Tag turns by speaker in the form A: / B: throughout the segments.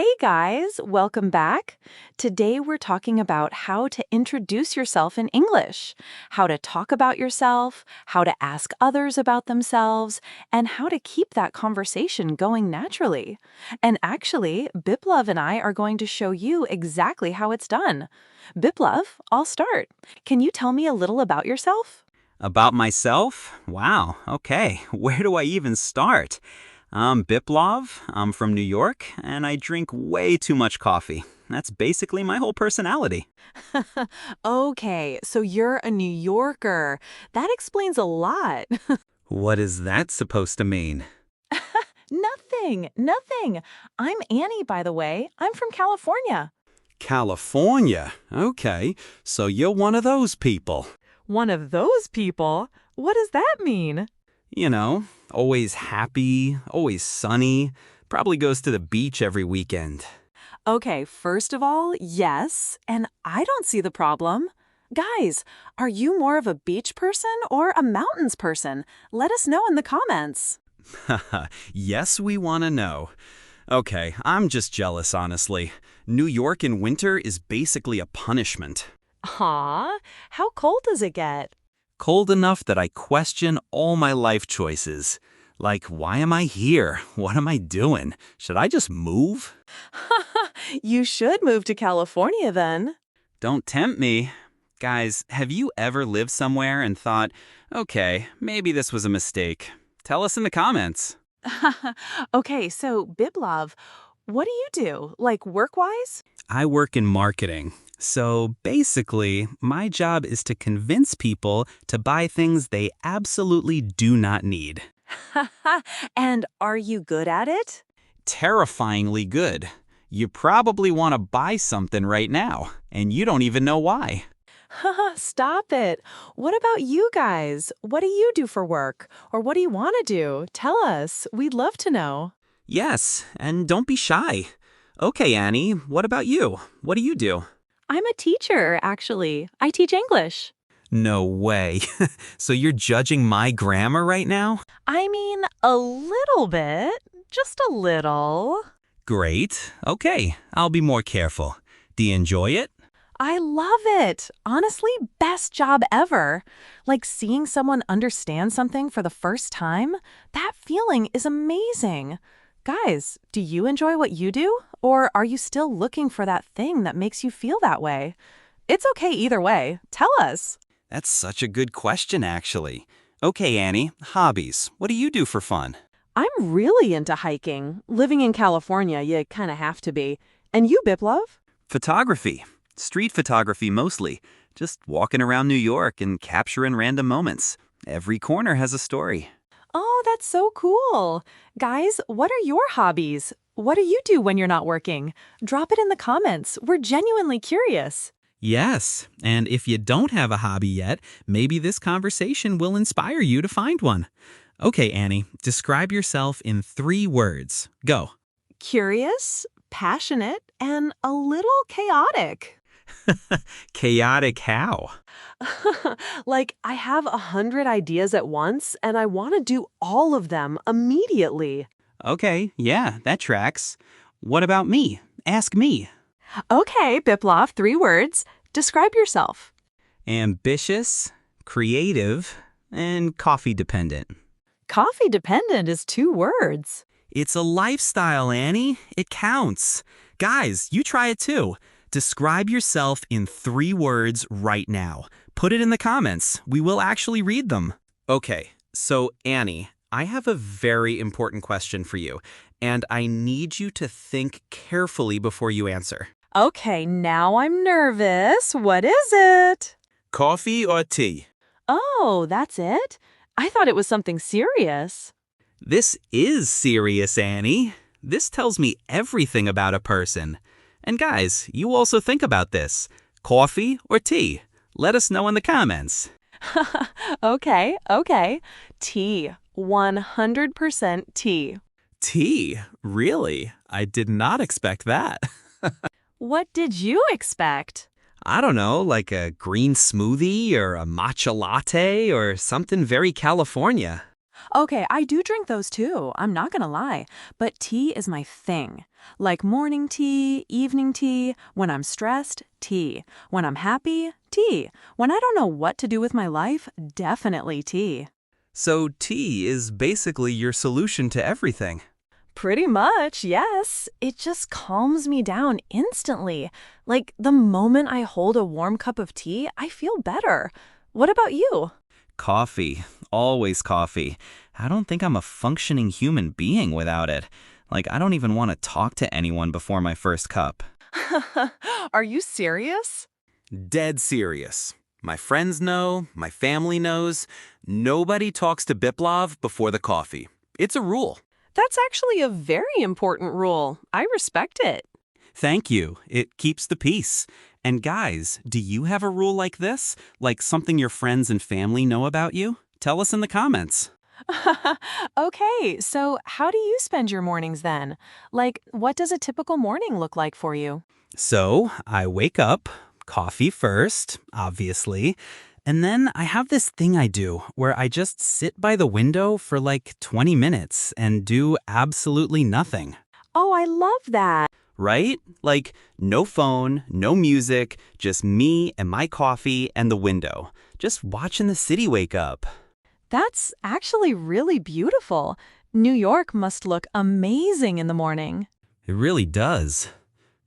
A: Hey guys, welcome back. Today we're talking about how to introduce yourself in English, how to talk about yourself, how to ask others about themselves, and how to keep that conversation going naturally. And actually, Biplav and I are going to show you exactly how it's done. Biplav, I'll start. Can you tell me a little about yourself?
B: About myself? Wow, okay. Where do I even start? I'm Biplov, I'm from New York, and I drink way too much coffee. That's basically my whole personality.
A: Okay, so you're a New Yorker. That explains a lot.
B: What is that supposed to mean?
A: Nothing. I'm Annie, by the way. I'm from California.
B: California. Okay, so you're one of those people.
A: One of those people? What does that mean?
B: You know, always happy, always sunny, probably goes to the beach every weekend.
A: Okay, first of all, yes, and I don't see the problem. Guys, are you more of a beach person or a mountains person? Let us know in the comments.
B: Haha, yes, we want to know. Okay, I'm just jealous, honestly. New York in winter is basically a punishment.
A: Aw, how cold does it get?
B: Cold enough that I question all my life choices. Like, why am I here? What am I doing? Should I just move?
A: You should move to California then.
B: Don't tempt me. Guys, have you ever lived somewhere and thought, okay, maybe this was a mistake? Tell us in the comments.
A: Okay, so Biplav, what do you do? Like work-wise?
B: I work in marketing. So basically, my job is to convince people to buy things they absolutely do not need.
A: And are you good at it?
B: Terrifyingly good. You probably want to buy something right now, and you don't even know why.
A: Stop it. What about you guys? What do you do for work? Or what do you want to do? Tell us. We'd love to know.
B: Yes, and don't be shy. Okay, Annie, what about you? What do you do?
A: I'm a teacher, actually. I teach English.
B: No way. So you're judging my grammar right now?
A: I mean, a little bit. Just a little.
B: Great. Okay, I'll be more careful. Do you enjoy it?
A: I love it. Honestly, best job ever. Like seeing someone understand something for the first time, that feeling is amazing. Guys, do you enjoy what you do? Or are you still looking for that thing that makes you feel that way? It's okay either way. Tell us.
B: That's such a good question, actually. Okay, Annie, hobbies. What do you do for fun?
A: I'm really into hiking. Living in California, you kind of have to be. And you, Biplav?
B: Photography. Street photography mostly. Just walking around New York and capturing random moments. Every corner has a story.
A: Oh, that's so cool. Guys, what are your hobbies? What do you do when you're not working? Drop it in the comments. We're genuinely curious.
B: Yes, and if you don't have a hobby yet, maybe this conversation will inspire you to find one. Okay, Annie, describe yourself in 3 words. Go.
A: Curious, passionate, and a little chaotic.
B: Chaotic how?
A: Like, I have 100 ideas at once, and I want to do all of them immediately.
B: Okay, yeah, that tracks. What about me? Ask me.
A: Okay, Biplav, 3 words. Describe yourself.
B: Ambitious, creative, and coffee dependent.
A: Coffee dependent is 2 words.
B: It's a lifestyle, Annie. It counts. Guys, you try it too. Describe yourself in 3 words right now. Put it in the comments. We will actually read them. Okay, so Annie, I have a very important question for you, and I need you to think carefully before you answer.
A: Okay, now I'm nervous. What is it?
B: Coffee or tea?
A: Oh, that's it? I thought it was something serious.
B: This is serious, Annie. This tells me everything about a person. And guys, you also think about this. Coffee or tea? Let us know in the comments.
A: Okay. Tea. 100% tea.
B: Tea? Really? I did not expect that.
A: What did you expect?
B: I don't know, like a green smoothie or a matcha latte or something very California.
A: Okay, I do drink those too. I'm not gonna lie. But tea is my thing. Like morning tea, evening tea, when I'm stressed, tea. When I'm happy, tea. When I don't know what to do with my life, definitely tea.
B: So tea is basically your solution to everything.
A: Pretty much, yes. It just calms me down instantly. Like the moment I hold a warm cup of tea, I feel better. What about you?
B: Coffee. Always coffee. I don't think I'm a functioning human being without it. Like, I don't even want to talk to anyone before my first cup.
A: Are you serious?
B: Dead serious. My friends know, my family knows. Nobody talks to Biplov before the coffee. It's a rule.
A: That's actually a very important rule. I respect it.
B: Thank you. It keeps the peace. And guys, do you have a rule like this? Like something your friends and family know about you? Tell us in the comments.
A: Okay, so how do you spend your mornings then? Like, what does a typical morning look like for you?
B: So, I wake up, coffee first, obviously, and then I have this thing I do where I just sit by the window for like 20 minutes and do absolutely nothing.
A: Oh, I love that.
B: Right? Like, no phone, no music, just me and my coffee and the window. Just watching the city wake up.
A: That's actually really beautiful. New York must look amazing in the morning.
B: It really does.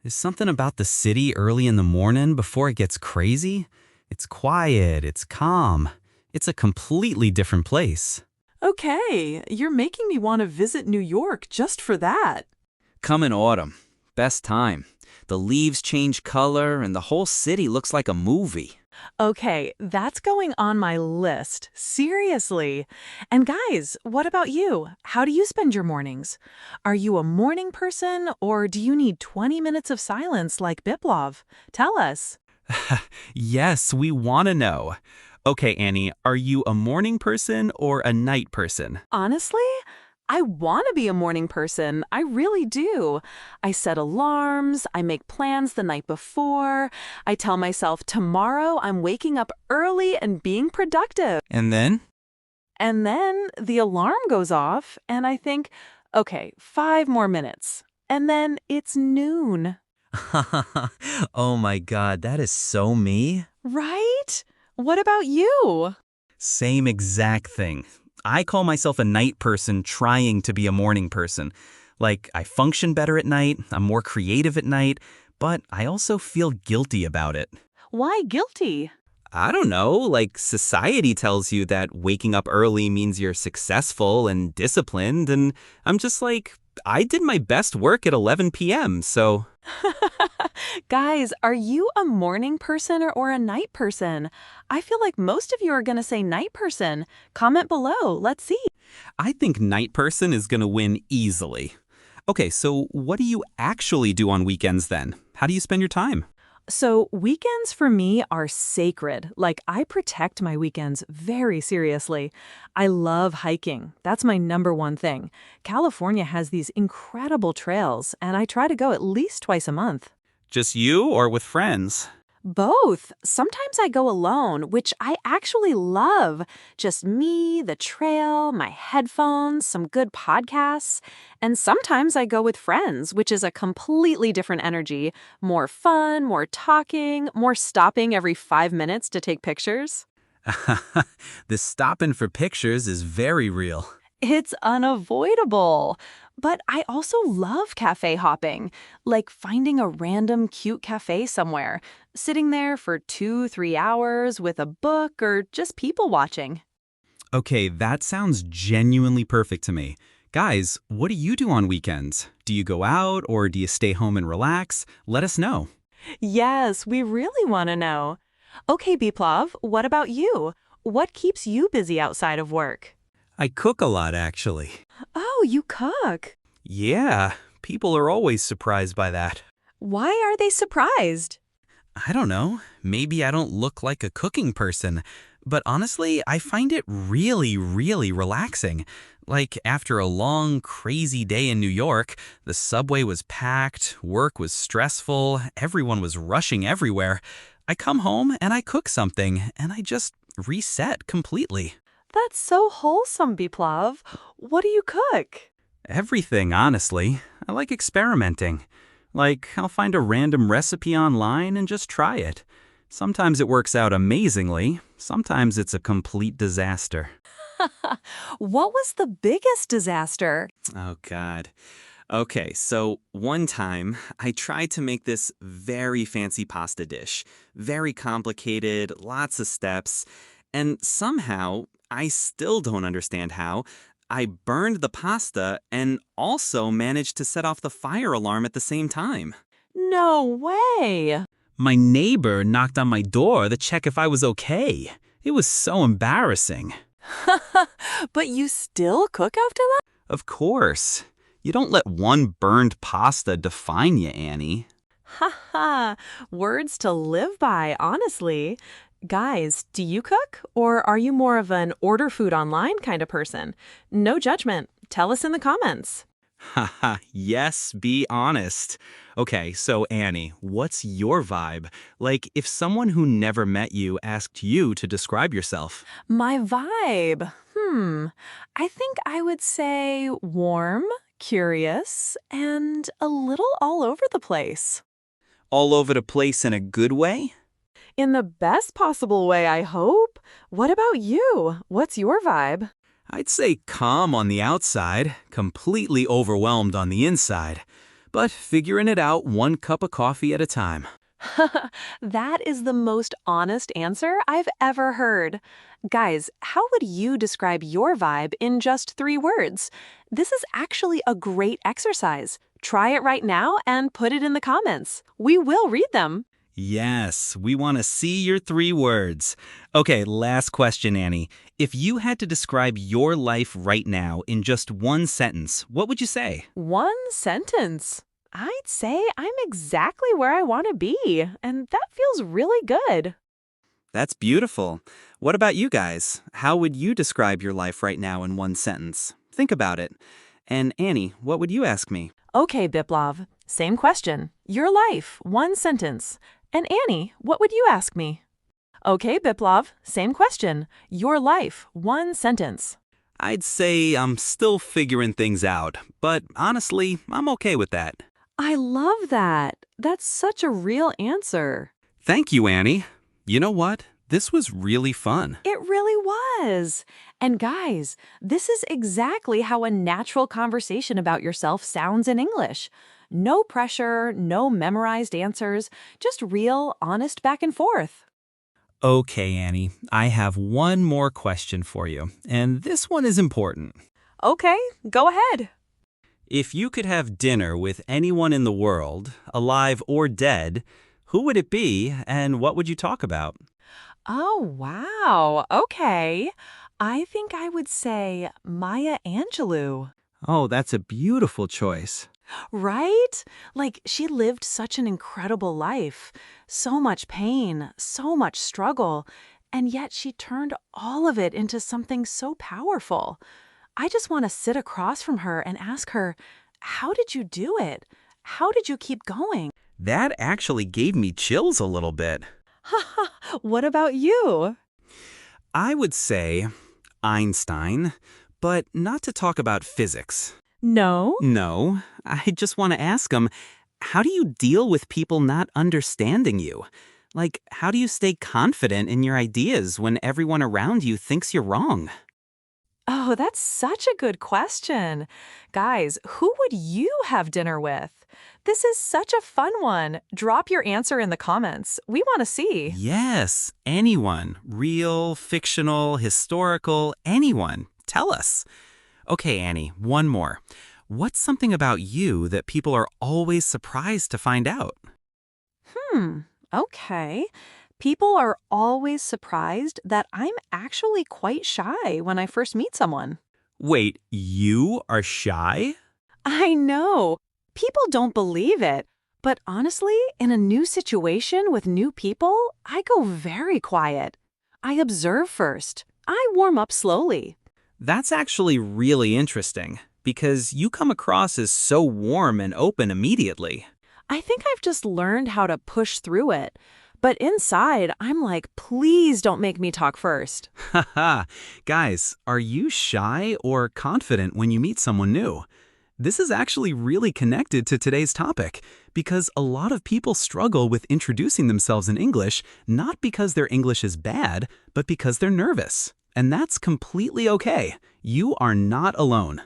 B: There's something about the city early in the morning before it gets crazy. It's quiet, it's calm. It's a completely different place.
A: Okay, you're making me want to visit New York just for that.
B: Come in autumn. Best time. The leaves change color and the whole city looks like a movie.
A: Okay, that's going on my list. Seriously. And guys, what about you? How do you spend your mornings? Are you a morning person or do you need 20 minutes of silence like Biplov? Tell us.
B: Yes, we want to know. Okay, Annie, are you a morning person or a night person?
A: Honestly, I want to be a morning person. I really do. I set alarms. I make plans the night before. I tell myself tomorrow I'm waking up early and being productive.
B: And then?
A: And then the alarm goes off, and I think, okay, 5 more minutes. And then it's noon.
B: Oh my God, that is so me.
A: Right? What about you?
B: Same exact thing. I call myself a night person trying to be a morning person. Like, I function better at night, I'm more creative at night, but I also feel guilty about it.
A: Why guilty?
B: I don't know, like society tells you that waking up early means you're successful and disciplined, and I'm just like, I did my best work at 11 p.m., so...
A: Guys, are you a morning person or a night person? I feel like most of you are going to say night person. Comment below. Let's see.
B: I think night person is gonna win easily. Okay, so what do you actually do on weekends then? How do you spend your time?
A: So, weekends for me are sacred. Like, I protect my weekends very seriously. I love hiking. That's my number one thing. California has these incredible trails, and I try to go at least twice a month.
B: Just you or with friends?
A: Both. Sometimes I go alone, which I actually love. Just me, the trail, my headphones, some good podcasts. And sometimes I go with friends, which is a completely different energy. More fun, more talking, more stopping every 5 minutes to take pictures.
B: The stopping for pictures is very real.
A: It's unavoidable. But I also love cafe hopping, like finding a random cute cafe somewhere, sitting there for 2, 3 hours with a book or just people watching.
B: Okay, that sounds genuinely perfect to me. Guys, what do you do on weekends? Do you go out or do you stay home and relax? Let us know.
A: Yes, we really want to know. Okay, Biplav, what about you? What keeps you busy outside of work?
B: I cook a lot, actually.
A: Oh, you cook.
B: Yeah, people are always surprised by that.
A: Why are they surprised?
B: I don't know. Maybe I don't look like a cooking person. But honestly, I find it really, really relaxing. Like, after a long, crazy day in New York, the subway was packed, work was stressful, everyone was rushing everywhere. I come home and I cook something, and I just reset completely.
A: That's so wholesome, Biplav. What do you cook?
B: Everything, honestly. I like experimenting. Like, I'll find a random recipe online and just try it. Sometimes it works out amazingly, sometimes it's a complete disaster.
A: What was the biggest disaster?
B: Oh, God. Okay, so one time I tried to make this very fancy pasta dish. Very complicated, lots of steps, and somehow, I still don't understand how, I burned the pasta and also managed to set off the fire alarm at the same time.
A: No way.
B: My neighbor knocked on my door to check if I was okay. It was so embarrassing.
A: But you still cook after that?
B: Of course. You don't let one burned pasta define you, Annie.
A: Ha ha. Words to live by, honestly. Guys, do you cook? Or are you more of an order food online kind of person? No judgment. Tell us in the comments.
B: Haha, yes, be honest. Okay, so Annie, what's your vibe? Like, if someone who never met you asked you to describe yourself.
A: My vibe. I think I would say warm, curious, and a little all over the place.
B: All over the place in a good way?
A: In the best possible way, I hope. What about you? What's your vibe?
B: I'd say calm on the outside, completely overwhelmed on the inside, but figuring it out one cup of coffee at a time.
A: That is the most honest answer I've ever heard. Guys, how would you describe your vibe in just 3 words? This is actually a great exercise. Try it right now and put it in the comments. We will read them.
B: Yes, we want to see your 3 words. Okay, last question, Annie. If you had to describe your life right now in just one sentence, what would you say?
A: 1 sentence. I'd say I'm exactly where I want to be, and that feels really good.
B: That's beautiful. What about you guys? How would you describe your life right now in 1 sentence? Think about it. And Annie, what would you ask me?
A: Okay, Biplav, same question. Your life, 1 sentence. And Annie, what would you ask me? Okay, Biplav, same question. Your life, 1 sentence.
B: I'd say I'm still figuring things out, but honestly, I'm okay with that.
A: I love that. That's such a real answer.
B: Thank you, Annie. You know what? This was really fun.
A: It really was. And guys, this is exactly how a natural conversation about yourself sounds in English. No pressure, no memorized answers, just real, honest back and forth.
B: Okay, Annie, I have one more question for you, and this one is important.
A: Okay, go ahead.
B: If you could have dinner with anyone in the world, alive or dead, who would it be and what would you talk about?
A: Oh, wow. Okay. I think I would say Maya Angelou.
B: Oh, that's a beautiful choice.
A: Right? Like, she lived such an incredible life. So much pain, so much struggle, and yet she turned all of it into something so powerful. I just want to sit across from her and ask her, how did you do it? How did you keep going?
B: That actually gave me chills a little bit.
A: What about you?
B: I would say Einstein, but not to talk about physics.
A: No?
B: No, I just want to ask him, how do you deal with people not understanding you? Like, how do you stay confident in your ideas when everyone around you thinks you're wrong?
A: Oh, that's such a good question. Guys, who would you have dinner with? This is such a fun one. Drop your answer in the comments. We want to see.
B: Yes, anyone. Real, fictional, historical, anyone. Tell us. Okay, Annie, one more. What's something about you that people are always surprised to find out?
A: Okay. People are always surprised that I'm actually quite shy when I first meet someone.
B: Wait, you are shy?
A: I know. People don't believe it. But honestly, in a new situation with new people, I go very quiet. I observe first. I warm up slowly.
B: That's actually really interesting, because you come across as so warm and open immediately.
A: I think I've just learned how to push through it. But inside, I'm like, please don't make me talk first.
B: Haha. Guys, are you shy or confident when you meet someone new? This is actually really connected to today's topic because a lot of people struggle with introducing themselves in English not because their English is bad, but because they're nervous. And that's completely okay. You are not alone.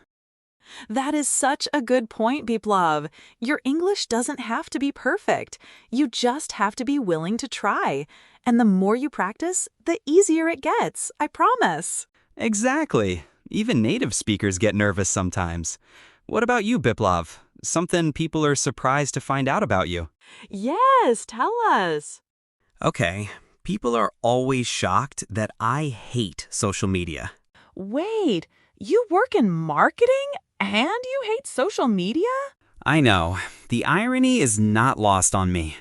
A: That is such a good point, Biplav. Your English doesn't have to be perfect. You just have to be willing to try. And the more you practice, the easier it gets, I promise.
B: Exactly. Even native speakers get nervous sometimes. What about you, Biplav? Something people are surprised to find out about you.
A: Yes, tell us.
B: Okay, people are always shocked that I hate social media.
A: Wait, you work in marketing and you hate social media?
B: I know, the irony is not lost on me.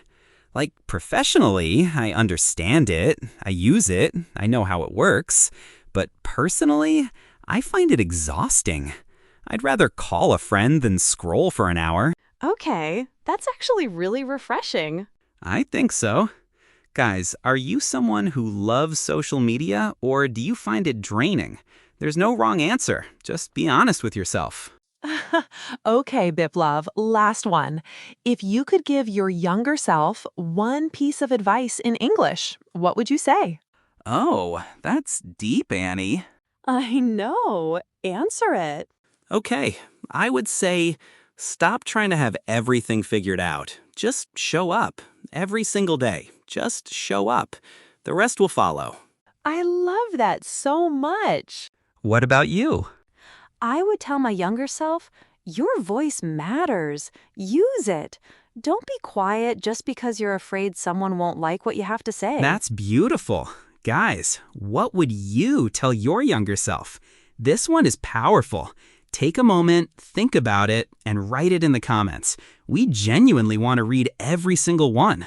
B: Like, professionally, I understand it, I use it, I know how it works. But personally, I find it exhausting. I'd rather call a friend than scroll for an hour.
A: Okay, that's actually really refreshing.
B: I think so. Guys, are you someone who loves social media or do you find it draining? There's no wrong answer. Just be honest with yourself.
A: Okay, Biplav, last one. If you could give your younger self one piece of advice in English, what would you say?
B: Oh, that's deep, Annie.
A: I know. Answer it.
B: Okay, I would say stop trying to have everything figured out. Just show up. Every single day. Just show up. The rest will follow.
A: I love that so much.
B: What about you?
A: I would tell my younger self, your voice matters. Use it. Don't be quiet just because you're afraid someone won't like what you have to say.
B: That's beautiful. Guys, what would you tell your younger self? This one is powerful. Take a moment, think about it, and write it in the comments. We genuinely want to read every single one.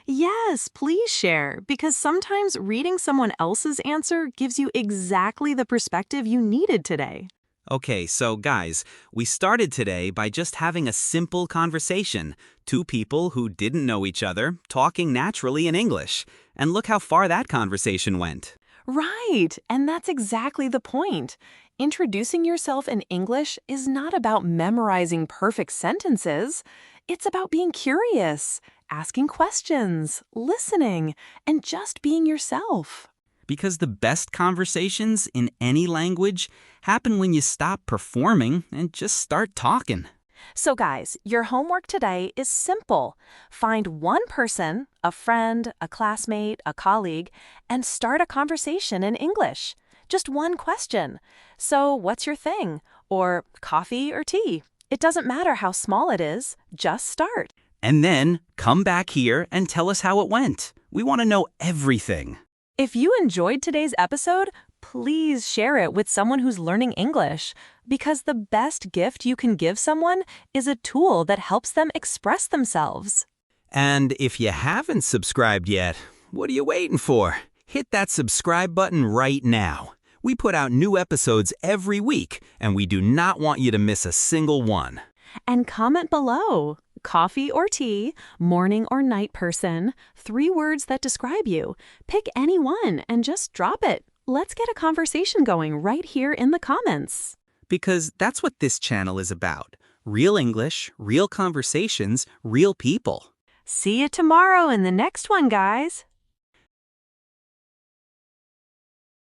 A: Yes, please share, because sometimes reading someone else's answer gives you exactly the perspective you needed today.
B: Okay, so guys, we started today by just having a simple conversation. Two people who didn't know each other, talking naturally in English. And look how far that conversation went.
A: Right, and that's exactly the point. Introducing yourself in English is not about memorizing perfect sentences. It's about being curious, asking questions, listening, and just being yourself.
B: Because the best conversations in any language happen when you stop performing and just start talking.
A: So guys, your homework today is simple. Find one person, a friend, a classmate, a colleague, and start a conversation in English. Just one question. So, what's your thing? Or coffee or tea? It doesn't matter how small it is, just start.
B: And then come back here and tell us how it went. We want to know everything.
A: If you enjoyed today's episode, please share it with someone who's learning English, because the best gift you can give someone is a tool that helps them express themselves.
B: And if you haven't subscribed yet, what are you waiting for? Hit that subscribe button right now. We put out new episodes every week, and we do not want you to miss a single one.
A: And comment below. Coffee or tea, morning or night person, 3 words that describe you. Pick any one and just drop it. Let's get a conversation going right here in the comments.
B: Because that's what this channel is about. Real English, real conversations, real people.
A: See you tomorrow in the next one, guys.